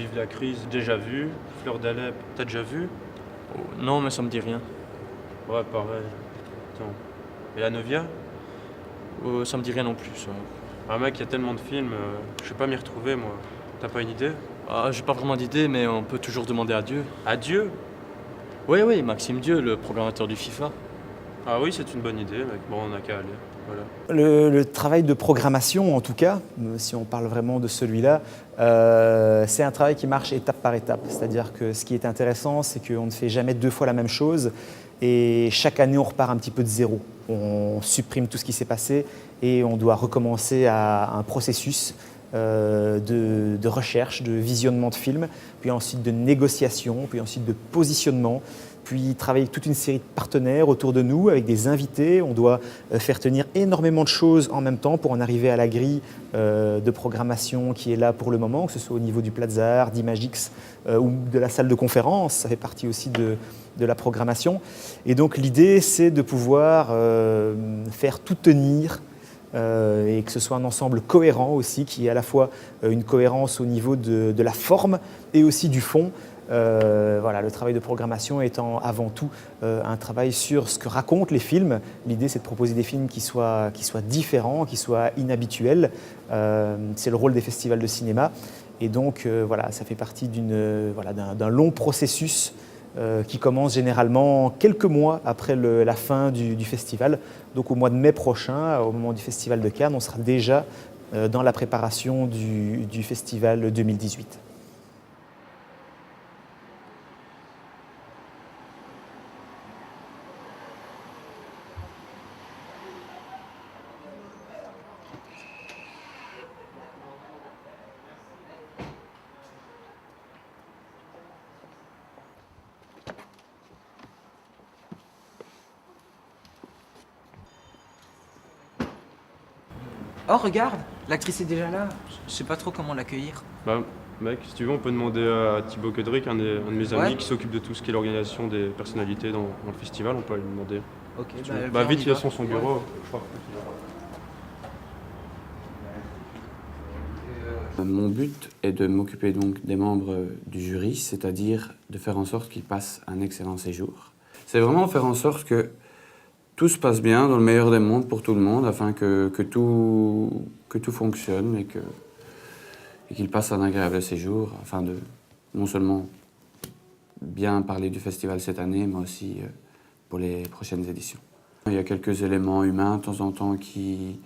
Vive la crise, déjà vu. Fleur d'Alep, t'as déjà vu? Oh, non, mais ça me dit rien. Ouais, pareil. Attends. Et la Novia? Oh, ça me dit rien non plus, ça. Ah mec, il y a tellement de films, je vais pas m'y retrouver moi. T'as pas une idée? Ah, j'ai pas vraiment d'idée, mais on peut toujours demander à Dieu. Adieu? Oui, oui, Maxime Dieu, le programmateur du FIFA. Ah oui, c'est une bonne idée, mec. Bon, on a qu'à aller. Voilà. Le travail de programmation, en tout cas, si on parle vraiment de celui-là, c'est un travail qui marche étape par étape. C'est-à-dire que ce qui est intéressant, c'est qu'on ne fait jamais deux fois la même chose et chaque année, on repart un petit peu de zéro. On supprime tout ce qui s'est passé et on doit recommencer à un processus de recherche, de visionnement de films, puis ensuite de négociation, puis ensuite de positionnement, puis travailler avec toute une série de partenaires autour de nous, avec des invités. On doit faire tenir énormément de choses en même temps pour en arriver à la grille de programmation qui est là pour le moment, que ce soit au niveau du Plaza Art, d'Imagix ou de la salle de conférence. Ça fait partie aussi de la programmation. Et donc l'idée, c'est de pouvoir faire tout tenir et que ce soit un ensemble cohérent aussi, qui est à la fois une cohérence au niveau de la forme et aussi du fond. Voilà, le travail de programmation étant avant tout un travail sur ce que racontent les films. L'idée, c'est de proposer des films qui soient différents, qui soient inhabituels. C'est le rôle des festivals de cinéma. Et donc, voilà, ça fait partie d'un long processus qui commence généralement quelques mois après la fin du festival. Donc au mois de mai prochain, au moment du festival de Cannes, on sera déjà dans la préparation du festival 2018. Oh, regarde, l'actrice est déjà là. Je sais pas trop comment l'accueillir. Bah, mec, si tu veux, on peut demander à Thibaut Kedrick, un de mes amis, Ouais. qui s'occupe de tout ce qui est l'organisation des personnalités dans le festival. On peut aller lui demander. Ok, Si tu bah, veux. viens, Bah, on vite, y il a va. son bureau. Je crois. Mon but est de m'occuper donc des membres du jury, c'est-à-dire de faire en sorte qu'ils passent un excellent séjour. C'est vraiment faire en sorte que tout se passe bien dans le meilleur des mondes pour tout le monde, afin que tout fonctionne et qu'ils passent un agréable séjour, afin de non seulement bien parler du festival cette année, mais aussi pour les prochaines éditions. Il y a quelques éléments humains de temps en temps qui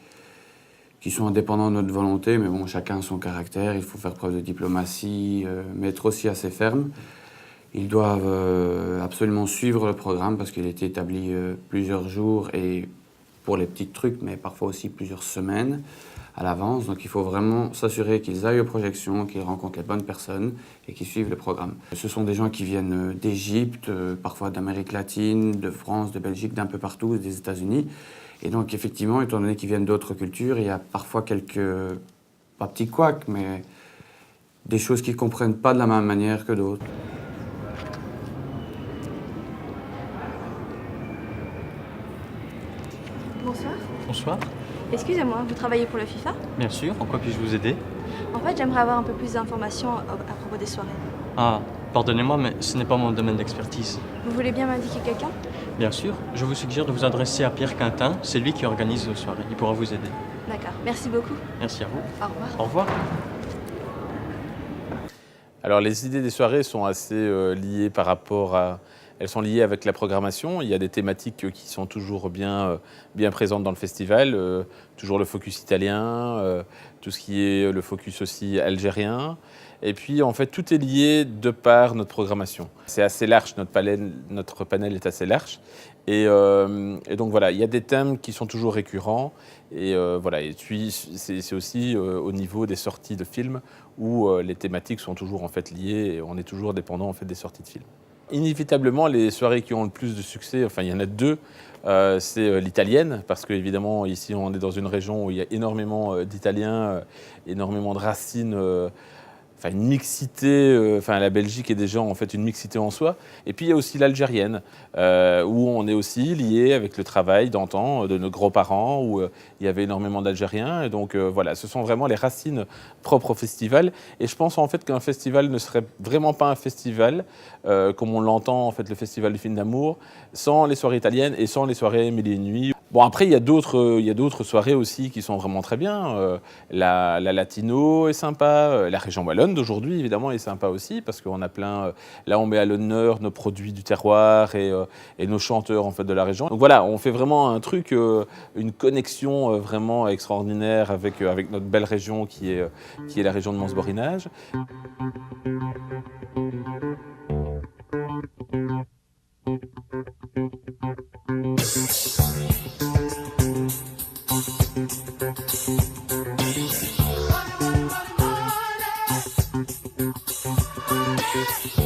sont indépendants de notre volonté, mais bon, chacun a son caractère, il faut faire preuve de diplomatie, mais être aussi assez ferme. Ils doivent absolument suivre le programme parce qu'il a été établi plusieurs jours et pour les petits trucs, mais parfois aussi plusieurs semaines à l'avance. Donc il faut vraiment s'assurer qu'ils aillent aux projections, qu'ils rencontrent les bonnes personnes et qu'ils suivent le programme. Ce sont des gens qui viennent d'Égypte, parfois d'Amérique latine, de France, de Belgique, d'un peu partout, des États-Unis. Et donc, effectivement, étant donné qu'ils viennent d'autres cultures, il y a parfois quelques, pas petits couacs, mais des choses qu'ils ne comprennent pas de la même manière que d'autres. Bonsoir. Bonsoir. Excusez-moi, vous travaillez pour le FIFA? Bien sûr, en quoi puis-je vous aider? En fait, j'aimerais avoir un peu plus d'informations à propos des soirées. Ah, pardonnez-moi, mais ce n'est pas mon domaine d'expertise. Vous voulez bien m'indiquer quelqu'un? Bien sûr, je vous suggère de vous adresser à Pierre Quintin, c'est lui qui organise les soirées, il pourra vous aider. D'accord, merci beaucoup. Merci à vous. Au revoir. Au revoir. Alors les idées des soirées sont assez liées par rapport à... Elles sont liées avec la programmation. Il y a des thématiques qui sont toujours bien présentes dans le festival. Toujours le focus italien, tout ce qui est le focus aussi algérien. Et puis en fait tout est lié de par notre programmation. C'est assez large, notre panel est assez large. Et donc voilà, il y a des thèmes qui sont toujours récurrents. Et voilà, et puis c'est aussi au niveau des sorties de films où les thématiques sont toujours en fait liées et on est toujours dépendant en fait des sorties de films. Inévitablement, les soirées qui ont le plus de succès, enfin il y en a deux, c'est l'italienne, parce qu'évidemment ici on est dans une région où il y a énormément d'Italiens, énormément de racines une mixité, la Belgique est déjà en fait une mixité en soi. Et puis il y a aussi l'algérienne, où on est aussi lié avec le travail d'antan de nos grands-parents, où il y avait énormément d'Algériens. Et donc voilà, ce sont vraiment les racines propres au festival. Et je pense en fait qu'un festival ne serait vraiment pas un festival, comme on l'entend en fait le festival du film d'amour, sans les soirées italiennes et sans les soirées Mille et une nuits. Bon, après, il y a d'autres soirées aussi qui sont vraiment très bien. La Latino est sympa. La région wallonne d'aujourd'hui, évidemment, est sympa aussi parce qu'on a plein... là, on met à l'honneur nos produits du terroir et nos chanteurs en fait, de la région. Donc voilà, on fait vraiment un truc, une connexion vraiment extraordinaire avec notre belle région qui est la région de Mons-Borinage. Thank you.